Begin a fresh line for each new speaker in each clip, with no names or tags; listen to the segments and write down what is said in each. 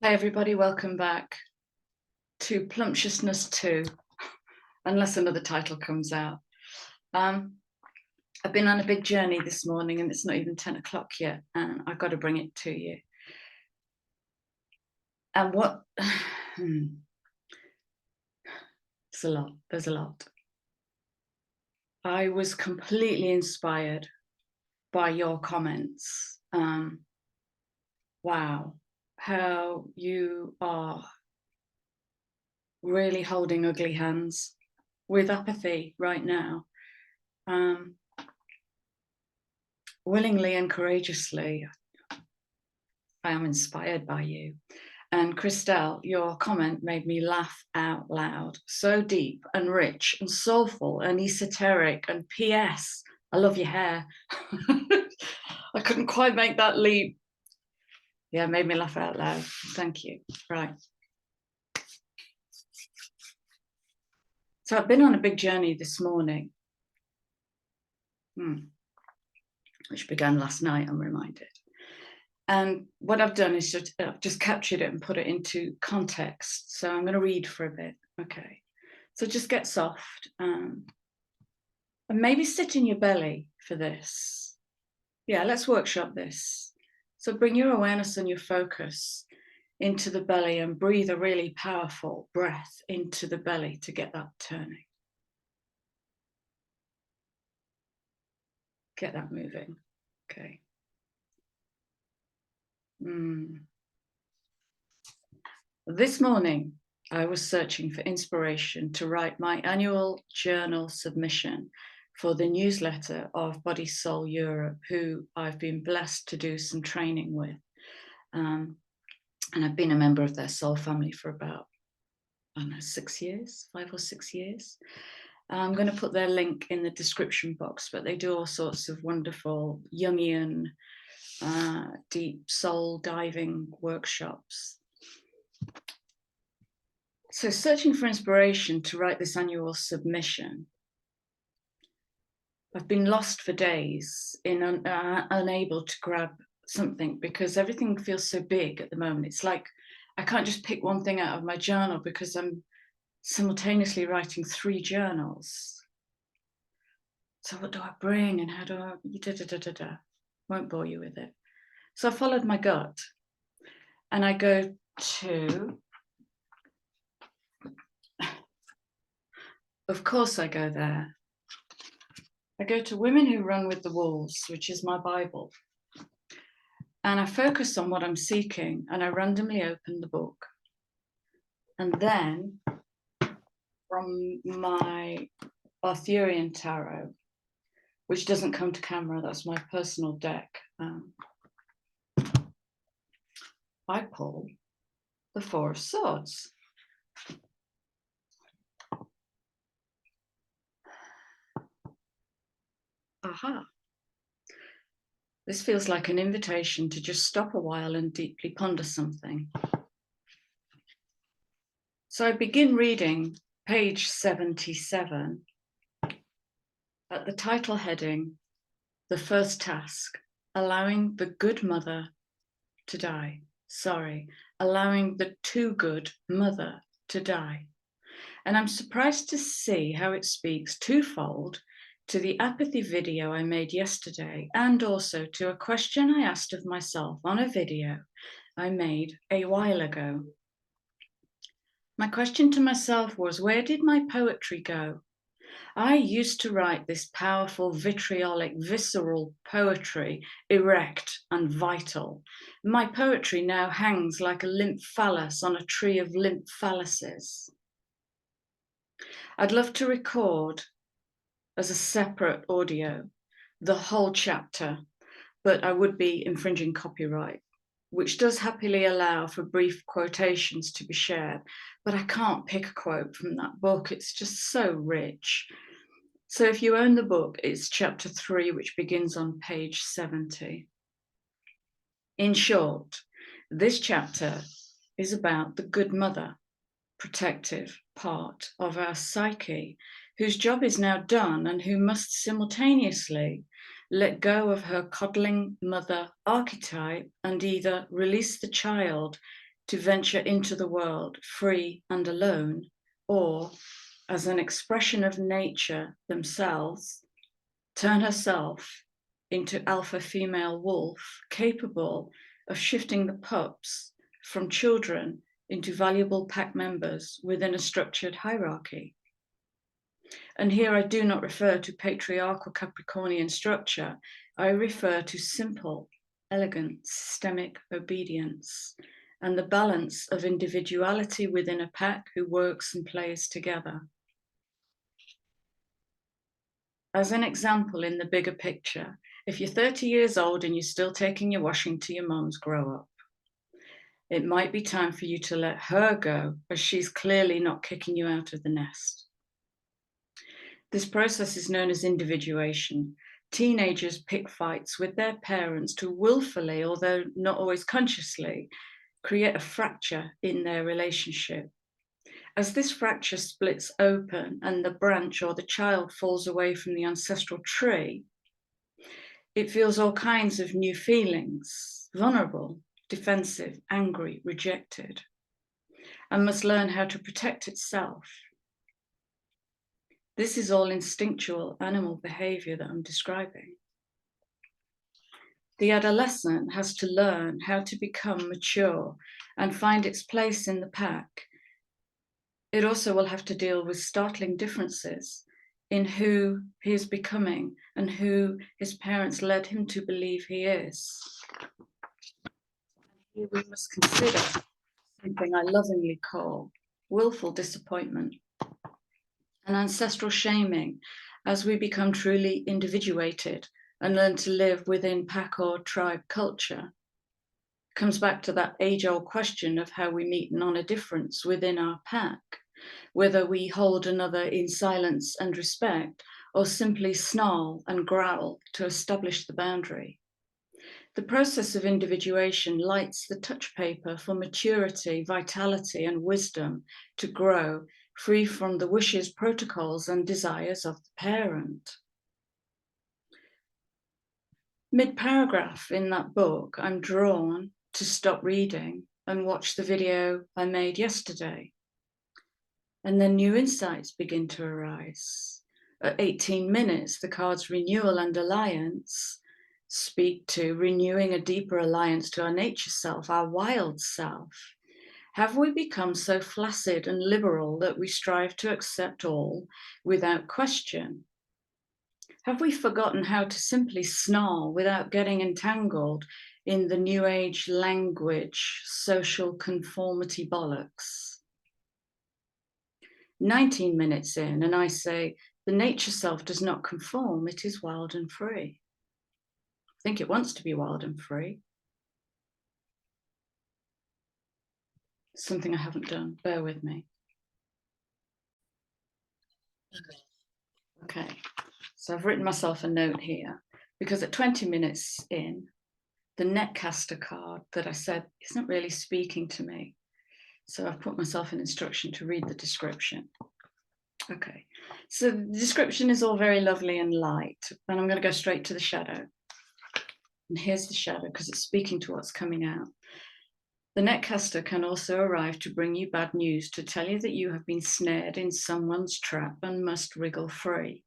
Hi everybody, welcome back to Plumptiousness 2, unless another title comes out. I've been on a big journey this morning and it's not even 10 o'clock yet, and I've got to bring it to you. And what, it's a lot, there's a lot. I was completely inspired by your comments. Wow, how you are really holding ugly hands with apathy right now. Willingly and courageously, I am inspired by you. And Christelle, your comment made me laugh out loud. So deep and rich and soulful and esoteric, and P.S. I love your hair. I couldn't quite make that leap. Yeah, it made me laugh out loud. Thank you. Right. So I've been on a big journey this morning, which began last night, I'm reminded. And what I've done is just captured it and put it into context. So I'm going to read for a bit. Okay. So just get soft and maybe sit in your belly for this. Yeah, let's workshop this. So bring your awareness and your focus into the belly and breathe a really powerful breath into the belly to get that turning. Get that moving. Okay. This morning, I was searching for inspiration to write my annual journal submission for the newsletter of Body Soul Europe, who I've been blessed to do some training with. And I've been a member of their soul family for about, I don't know, 6 years, 5 or 6 years. I'm going to put their link in the description box, but they do all sorts of wonderful Jungian, deep soul diving workshops. So searching for inspiration to write this annual submission, I've been lost for days, unable to grab something because everything feels so big at the moment. It's like I can't just pick one thing out of my journal because I'm simultaneously writing 3 journals. So what do I bring and how do I, Won't bore you with it. So I followed my gut and I go to, of course I go there. I go to Women Who Run with the Wolves, which is my Bible. And I focus on what I'm seeking and I randomly open the book. And then from my Arthurian tarot, which doesn't come to camera, that's my personal deck, I pull the 4 of Swords. Aha. This feels like an invitation to just stop a while and deeply ponder something. So I begin reading page 77 at the title heading, The First Task, Allowing the Good Mother to Die. Allowing the too good mother to die. And I'm surprised to see how it speaks twofold to the apathy video I made yesterday and also to a question I asked of myself on a video I made a while ago. My question to myself was, where did my poetry go? I used to write this powerful, vitriolic, visceral poetry, erect and vital. My poetry now hangs like a limp phallus on a tree of limp phalluses. I'd love to record as a separate audio the whole chapter, but I would be infringing copyright, which does happily allow for brief quotations to be shared, but I can't pick a quote from that book. It's just so rich. So if you own the book, it's chapter 3, which begins on page 70. In short, this chapter is about the good mother, protective part of our psyche, whose job is now done and who must simultaneously let go of her coddling mother archetype and either release the child to venture into the world free and alone, or as an expression of nature themselves, turn herself into alpha female wolf, capable of shifting the pups from children into valuable pack members within a structured hierarchy. And here I do not refer to patriarchal Capricornian structure, I refer to simple, elegant, systemic obedience and the balance of individuality within a pack who works and plays together. As an example in the bigger picture, if you're 30 years old and you're still taking your washing to your mum's, grow up. It might be time for you to let her go, as she's clearly not kicking you out of the nest. This process is known as individuation. Teenagers pick fights with their parents to willfully, although not always consciously, create a fracture in their relationship. As this fracture splits open and the branch or the child falls away from the ancestral tree, it feels all kinds of new feelings, vulnerable, defensive, angry, rejected, and must learn how to protect itself. This is all instinctual animal behavior that I'm describing. The adolescent has to learn how to become mature and find its place in the pack. It also will have to deal with startling differences in who he is becoming and who his parents led him to believe he is. Here we must consider something I lovingly call willful disappointment and ancestral shaming as we become truly individuated and learn to live within pack or tribe culture. Comes back to that age-old question of how we meet and honor difference within our pack, whether we hold another in silence and respect or simply snarl and growl to establish the boundary. The process of individuation lights the touch paper for maturity, vitality, and wisdom to grow, free from the wishes, protocols, and desires of the parent. Mid-paragraph in that book, I'm drawn to stop reading and watch the video I made yesterday. And then new insights begin to arise. At 18 minutes, the cards renewal and alliance speak to renewing a deeper alliance to our nature self, our wild self. Have we become so flaccid and liberal that we strive to accept all without question? Have we forgotten how to simply snarl without getting entangled in the new age language, social conformity bollocks? 19 minutes in, and I say, the nature self does not conform, it is wild and free. I think it wants to be wild and free. Something I haven't done, bear with me. Okay, so I've written myself a note here because at 20 minutes in, the netcaster card that I said isn't really speaking to me. So I've put myself an instruction to read the description. Okay, so the description is all very lovely and light, and I'm going to go straight to the shadow. And here's the shadow because it's speaking to what's coming out. The netcaster can also arrive to bring you bad news, to tell you that you have been snared in someone's trap and must wriggle free.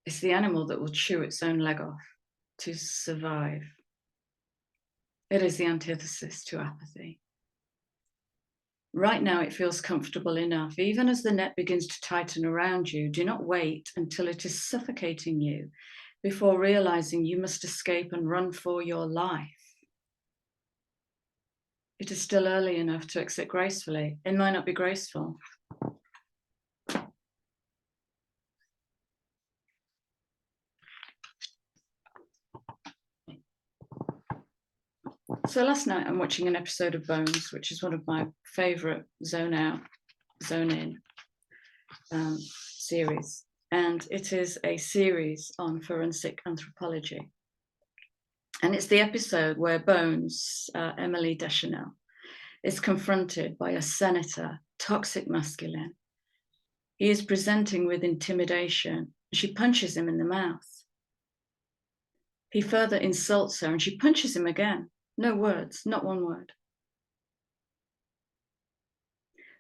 It's the animal that will chew its own leg off to survive. It is the antithesis to apathy. Right now it feels comfortable enough. Even as the net begins to tighten around you, do not wait until it is suffocating you before realizing you must escape and run for your life. It is still early enough to exit gracefully. It might not be graceful. So last night I'm watching an episode of Bones, which is one of my favorite zone out, zone in series. And it is a series on forensic anthropology. And it's the episode where Bones, Emily Deschanel, is confronted by a senator, toxic masculine. He is presenting with intimidation. She punches him in the mouth. He further insults her and she punches him again. No words, not one word.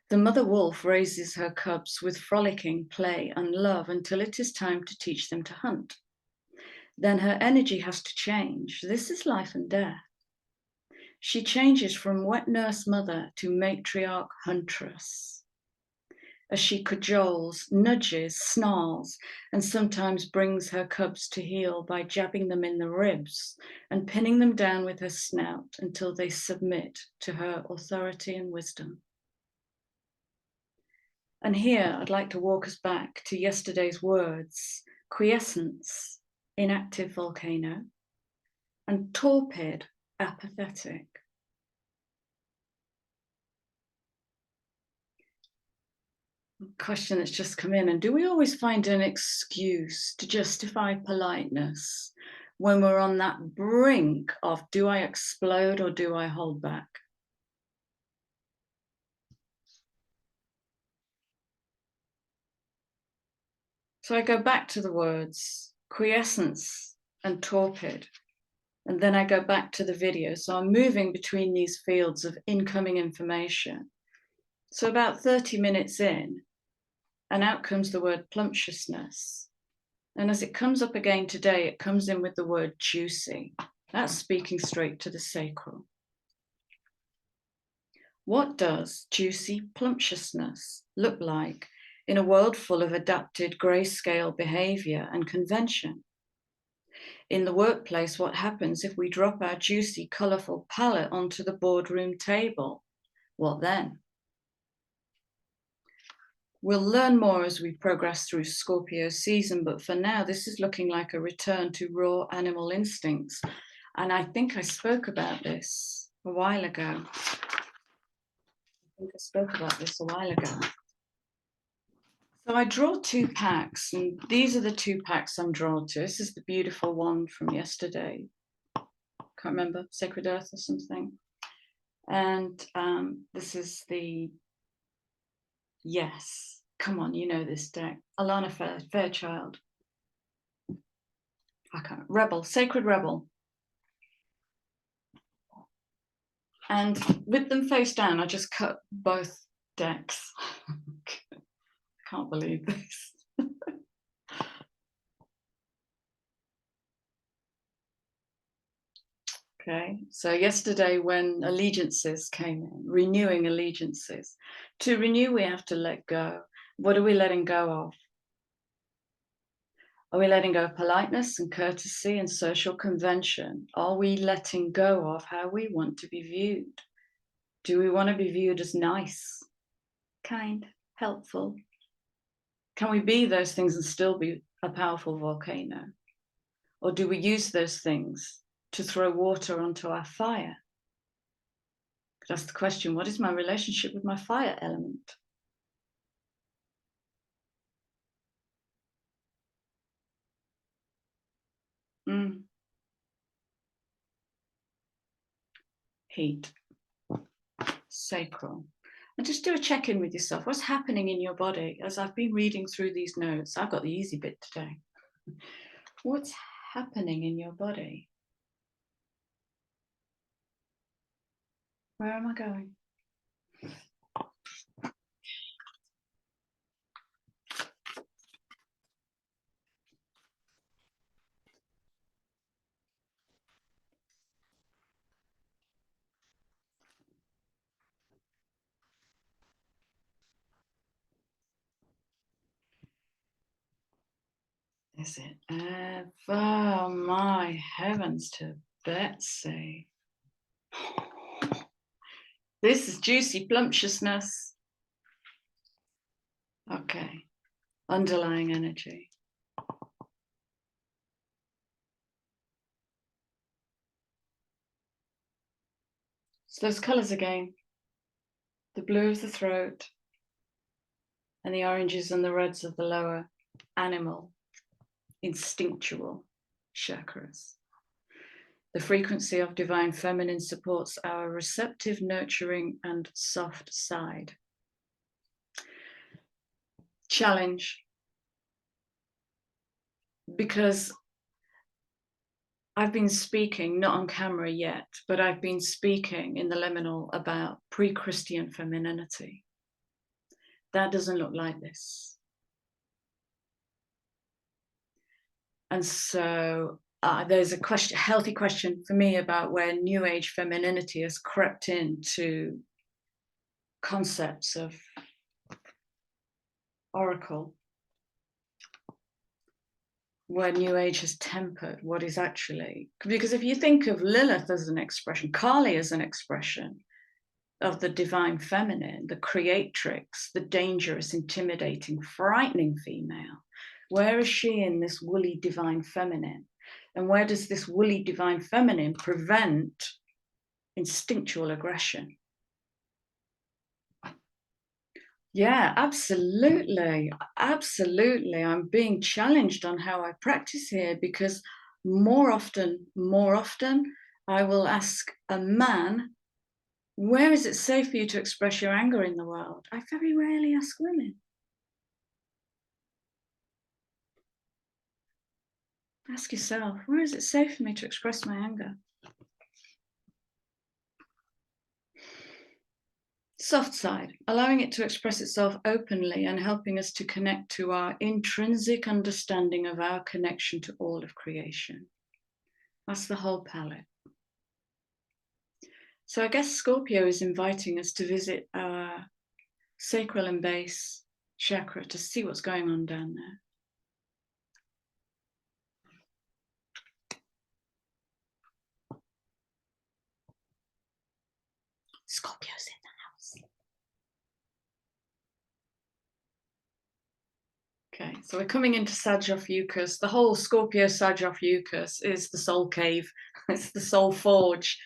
The mother wolf raises her cubs with frolicking play and love until it is time to teach them to hunt. Then her energy has to change. This is life and death. She changes from wet nurse mother to matriarch huntress. As she cajoles, nudges, snarls, and sometimes brings her cubs to heel by jabbing them in the ribs and pinning them down with her snout until they submit to her authority and wisdom. And here I'd like to walk us back to yesterday's words: quiescence, inactive volcano, and torpid, apathetic. Question that's just come in, and do we always find an excuse to justify politeness when we're on that brink of, do I explode or do I hold back? So I go back to the words quiescence and torpid, and then I go back to the video. So I'm moving between these fields of incoming information. So about 30 minutes in, and out comes the word plumptiousness. And as it comes up again today, it comes in with the word juicy. That's speaking straight to the sacral. What does juicy plumptiousness look like in a world full of adapted grayscale behavior and convention? In the workplace, what happens if we drop our juicy, colorful palette onto the boardroom table? What then? We'll learn more as we progress through Scorpio season, but for now, this is looking like a return to raw animal instincts. And I think I spoke about this a while ago. So I draw 2 packs, and these are the 2 packs I'm drawn to. This is the beautiful one from yesterday. Can't remember, Sacred Earth or something. And this is the, yes, come on, you know this deck. Alana Fairchild. I can't, Rebel, Sacred Rebel. And with them face down, I just cut both decks. I can't believe this. Okay, so yesterday when allegiances came in, renewing allegiances. To renew, we have to let go. What are we letting go of? Are we letting go of politeness and courtesy and social convention? Are we letting go of how we want to be viewed? Do we want to be viewed as nice, kind, helpful? Can we be those things and still be a powerful volcano? Or do we use those things to throw water onto our fire? That's the question. What is my relationship with my fire element? Heat, sacral. And just do a check-in with yourself. What's happening in your body? As I've been reading through these notes, I've got the easy bit today. What's happening in your body? Where am I going? Is it ever? My heavens to Betsy. This is juicy plumptiousness. Okay, underlying energy. So those colors again, the blue of the throat and the oranges and the reds of the lower animal, instinctual chakras. The frequency of divine feminine supports our receptive, nurturing, and soft side. Challenge. Because I've been speaking, not on camera yet, but I've been speaking in the liminal about pre-Christian femininity. That doesn't look like this. And so there's a healthy question for me about where New Age femininity has crept into concepts of oracle, where New Age has tempered what is actually, because if you think of Lilith as an expression, Kali as an expression of the divine feminine, the creatrix, the dangerous, intimidating, frightening female, where is she in this woolly divine feminine? And where does this woolly divine feminine prevent instinctual aggression? Yeah, absolutely. Absolutely. I'm being challenged on how I practice here, because more often, I will ask a man, where is it safe for you to express your anger in the world? I very rarely ask women. Ask yourself, where is it safe for me to express my anger? Soft side, allowing it to express itself openly and helping us to connect to our intrinsic understanding of our connection to all of creation. That's the whole palette. So I guess Scorpio is inviting us to visit our sacral and base chakra to see what's going on down there. Scorpio's in the house. Okay, so we're coming into Sag Ophiuchus. The whole Scorpio Sag Ophiuchus is the soul cave. It's the soul forge,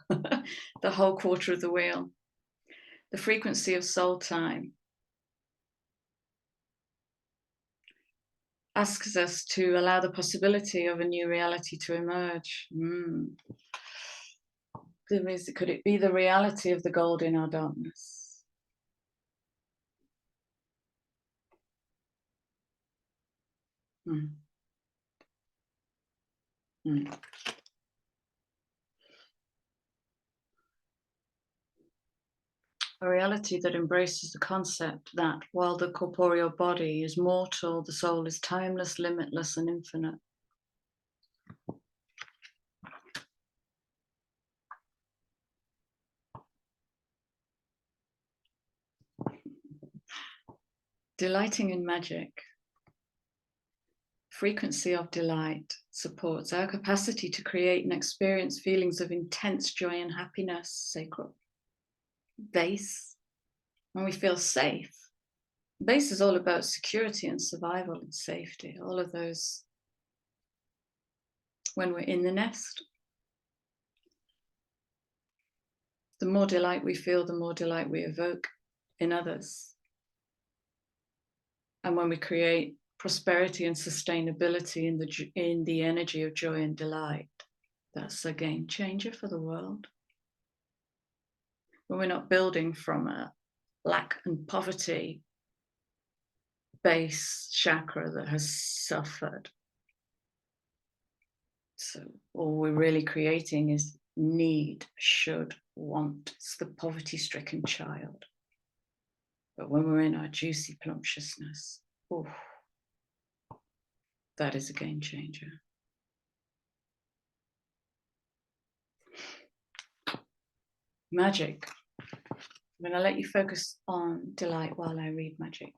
the whole quarter of the wheel. The frequency of soul time asks us to allow the possibility of a new reality to emerge. Could it be the reality of the gold in our darkness? A reality that embraces the concept that while the corporeal body is mortal, the soul is timeless, limitless, and infinite. Delighting in magic. Frequency of delight supports our capacity to create and experience feelings of intense joy and happiness. Sacral. Base. When we feel safe. Base is all about security and survival and safety. All of those. When we're in the nest. The more delight we feel, the more delight we evoke in others. And when we create prosperity and sustainability in the energy of joy and delight, that's a game changer for the world. When we're not building from a lack and poverty base chakra that has suffered. So all we're really creating is need, should, want. It's the poverty-stricken child. But when we're in our juicy plumptiousness, that is a game changer. Magic. I'm going to let you focus on delight while I read magic.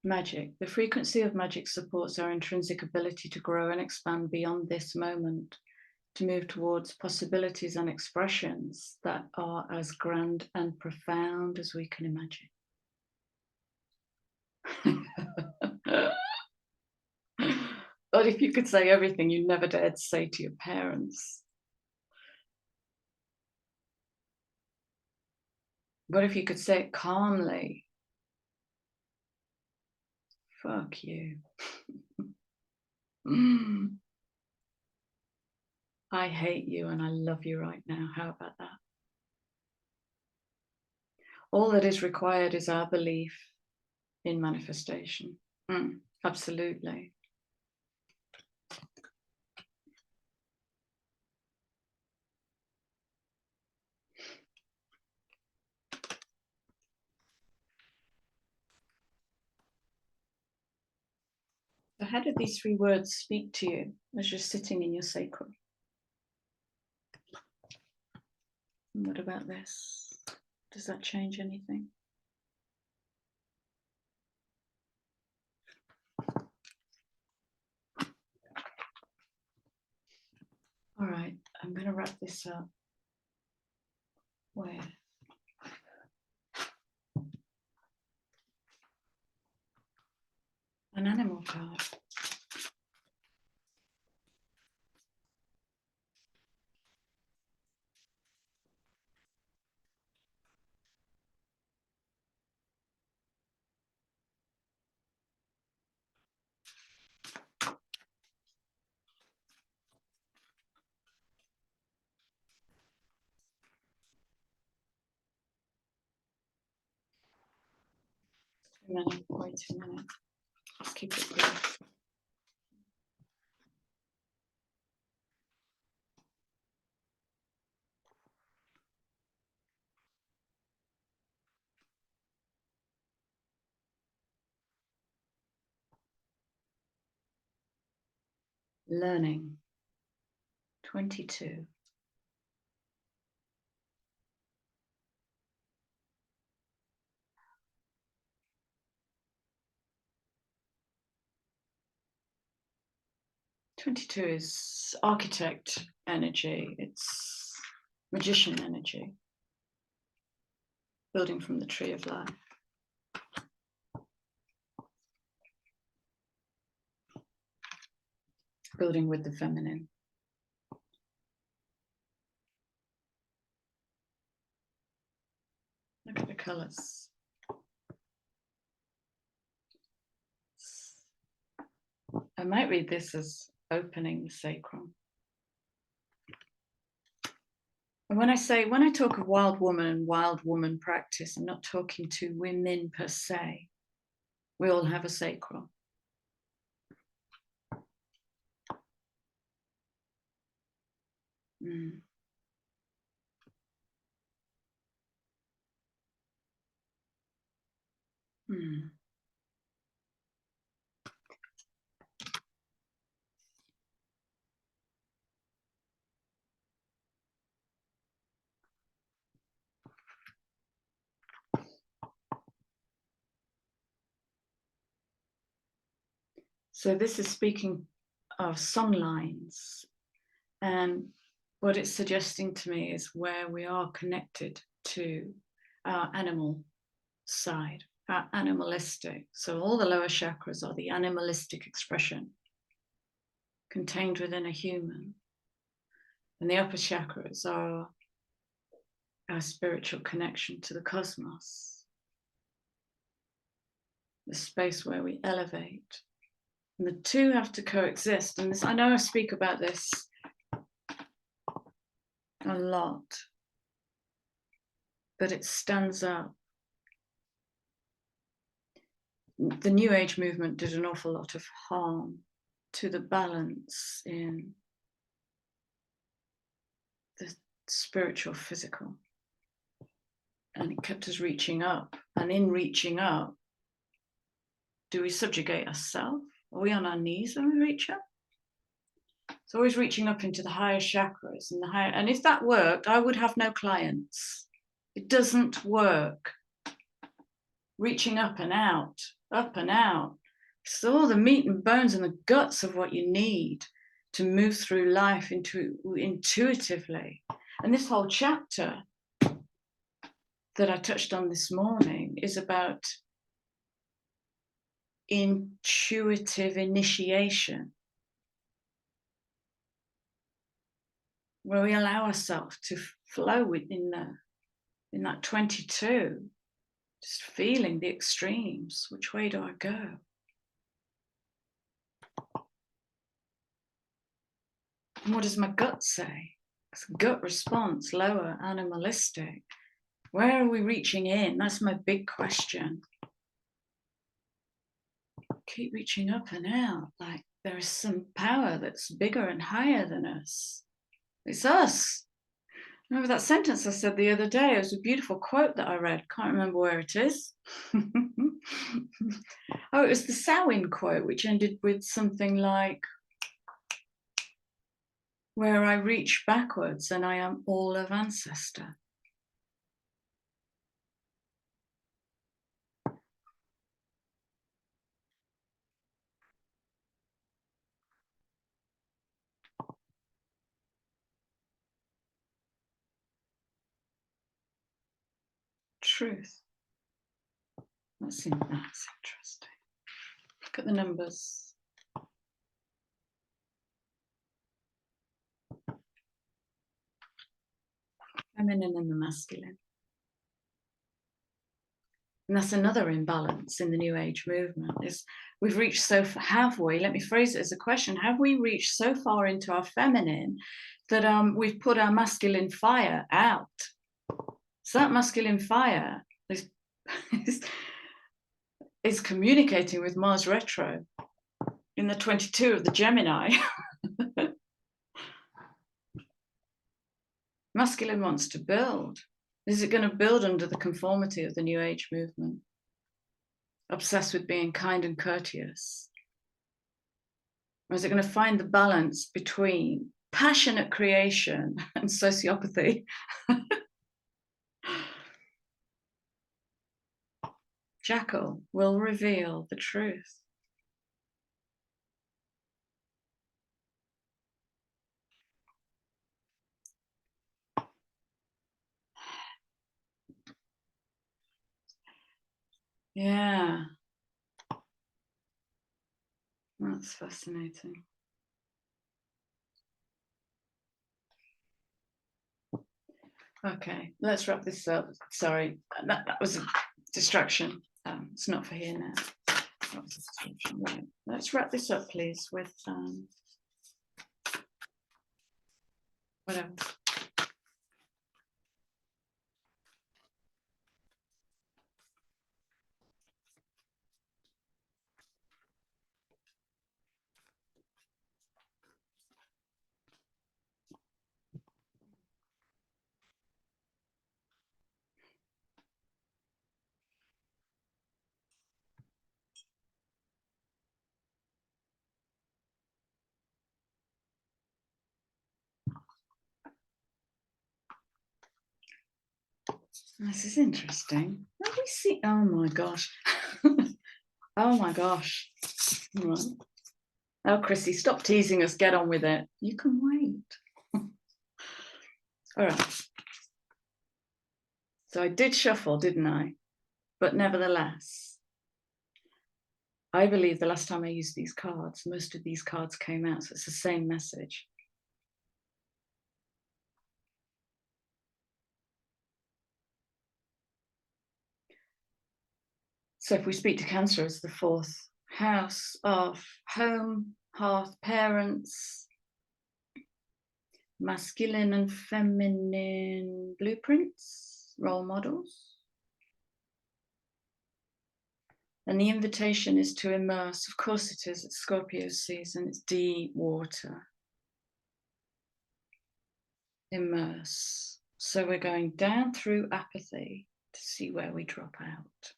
Magic. The frequency of magic supports our intrinsic ability to grow and expand beyond this moment, to move towards possibilities and expressions that are as grand and profound as we can imagine. But if you could say everything you never dared say to your parents. But if you could say it calmly. Fuck you. I hate you and I love you right now. How about that? All that is required is our belief in manifestation. Absolutely. how do these three words speak to you as you're sitting in your sacral? And what about this? Does that change anything? All right, I'm going to wrap this up with an animal card. Wait a minute. Let's keep it brief. Learning. 22. "22" is architect energy. It's magician energy. Building from the tree of life. Building with the feminine. Look at the colors. I might read this as opening the sacrum. And when I talk of wild woman practice, I'm not talking to women per se. We all have a sacrum. Mm. Mm. So this is speaking of song lines, and what it's suggesting to me is where we are connected to our animal side, our animalistic. So all the lower chakras are the animalistic expression contained within a human. And the upper chakras are our spiritual connection to the cosmos, the space where we elevate. And the two have to coexist. And this, I know I speak about this a lot, but it stands up. The New Age movement did an awful lot of harm to the balance in the spiritual physical. And it kept us reaching up. And in reaching up, do we subjugate ourselves? Are we on our knees when we reach up? It's always reaching up into the higher chakras and the higher. And if that worked, I would have no clients. It doesn't work. Reaching up and out, up and out. It's all the meat and bones and the guts of what you need to move through life intuitively. And this whole chapter that I touched on this morning is about intuitive initiation, where we allow ourselves to flow within in that 22, just feeling the extremes. Which way do I go? And what does my gut say? It's gut response, lower, animalistic. Where are we reaching in? That's my big question. Keep reaching up and out, like there is some power that's bigger and higher than us. It's us. Remember that sentence I said the other day? It was a beautiful quote that I read. Can't remember where it is. Oh, it was the Samhain quote, which ended with something like, where I reach backwards and I am all of ancestor. Truth. That's interesting. Look at the numbers. Feminine and the masculine. And that's another imbalance in the New Age movement, is we've reached so far, have we, let me phrase it as a question, have we reached so far into our feminine that we've put our masculine fire out? So that masculine fire is communicating with Mars retro in the 22 of the Gemini. Masculine wants to build. Is it going to build under the conformity of the New Age movement? Obsessed with being kind and courteous? Or is it going to find the balance between passionate creation and sociopathy? Jackal will reveal the truth. Yeah, that's fascinating. Okay, let's wrap this up. Sorry, that was a distraction. It's not for here now. Right. Let's wrap this up, please, with whatever. This is interesting. Let me see. Oh my gosh. Oh my gosh. All right. Oh, Chrissy, stop teasing us. Get on with it. You can wait. All right. So I did shuffle, didn't I? But nevertheless, I believe the last time I used these cards, most of these cards came out. So it's the same message. So if we speak to Cancer as the fourth house of home, hearth, parents, masculine and feminine blueprints, role models. And the invitation is to immerse. Of course it is. It's Scorpio season. It's deep water. Immerse. So we're going down through apathy to see where we drop out.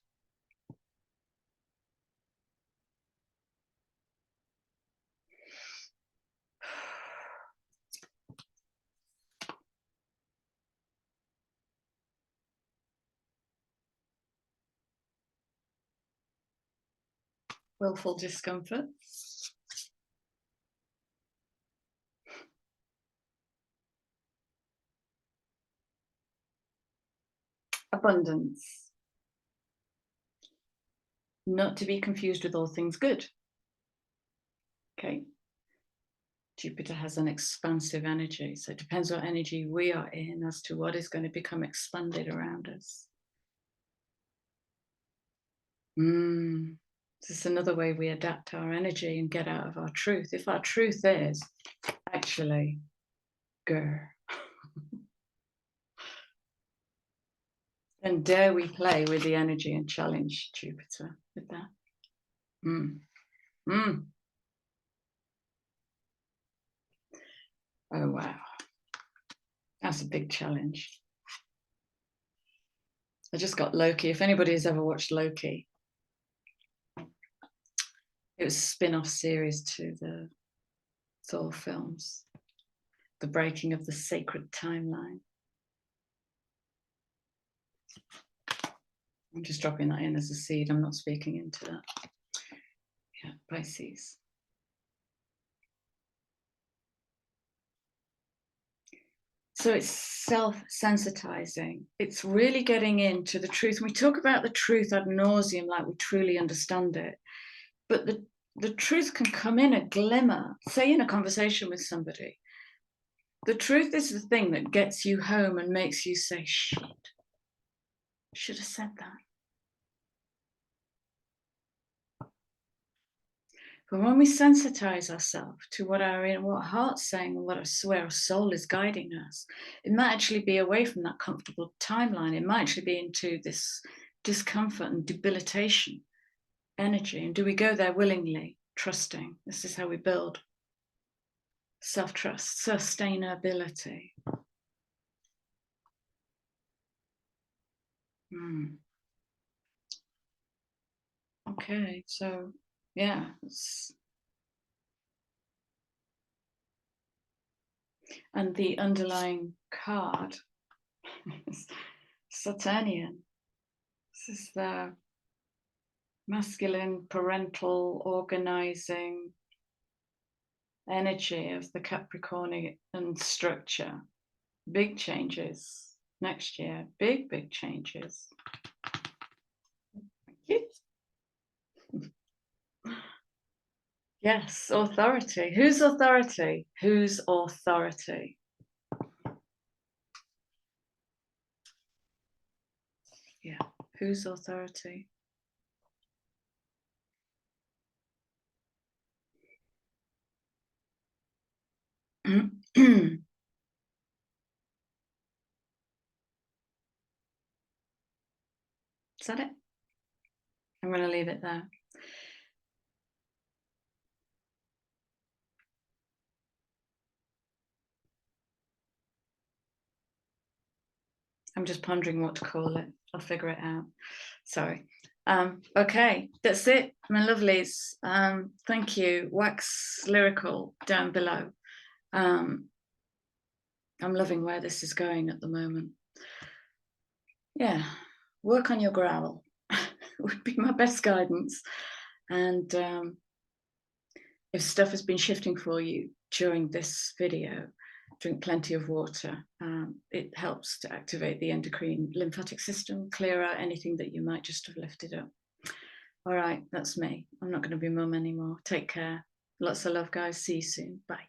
Willful discomfort. Abundance. Not to be confused with all things good. Okay. Jupiter has an expansive energy, so it depends what energy we are in as to what is going to become expanded around us. This is another way we adapt our energy and get out of our truth. If our truth is actually, grr, then dare we play with the energy and challenge Jupiter with that. Oh, wow. That's a big challenge. I just got Loki. If anybody has ever watched Loki, it was a spin-off series to the Thor films, the breaking of the sacred timeline. I'm just dropping that in as a seed. I'm not speaking into that. Yeah, Pisces. So it's self-sensitizing. It's really getting into the truth. And we talk about the truth ad nauseum, like we truly understand it. But the truth can come in a glimmer, say in a conversation with somebody. The truth is the thing that gets you home and makes you say, shit, should have said that. But when we sensitize ourselves to what what heart's saying and where our soul is guiding us, it might actually be away from that comfortable timeline. It might actually be into this discomfort and debilitation energy. And do we go there willingly, trusting? This is how we build self-trust, sustainability. Okay, so yeah, and the underlying card is Saturnian. This is the masculine parental organizing energy of the Capricornian structure. Big changes next year, big changes. Thank you. Yes, authority. Whose authority? Whose authority? Yeah, whose authority? Is that it? I'm going to leave it there. I'm just pondering what to call it. I'll figure it out. Sorry. Okay, that's it, my lovelies. Thank you. Wax lyrical down below. I'm loving where this is going at the moment. Yeah, work on your growl would be my best guidance. And if stuff has been shifting for you during this video, drink plenty of water. It helps to activate the endocrine lymphatic system, clear out anything that you might just have lifted up. All right, that's me. I'm not going to be mum anymore. Take care. Lots of love, guys. See you soon. Bye.